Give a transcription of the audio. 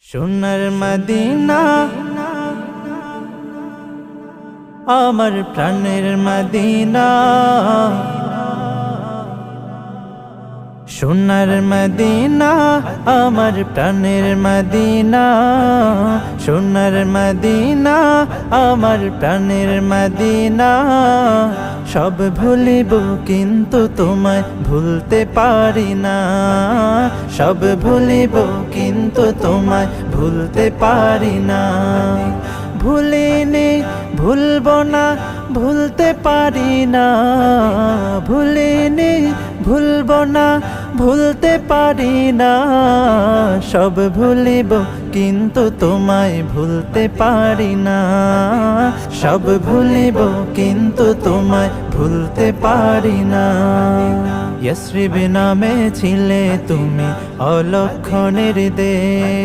সোনার মদিনা আমার প্রাণের মদিনা, সোনার মদিনা আমার প্রাণের মদিনা, সোনার মদিনা আমার প্রাণের মদিনা। সব ভুলিব কিন্তু তোমায় ভুলতে পারি না, সব ভুলিব কিন্তু তোমায় ভুলতে পারি না। ভুলিনি ভুলব না ভুলতে পারি না, ভুলিনি ভুলব না ভুলতে পারি না। সব ভুলিব কিন্তু তোমায় ভুলতে পারি না, সব ভুলিব কিন্তু তোমায় ভুলতে পারি না। ইয়াসরিব নামে ছিলে তুমি অলক্ষণের দেশ।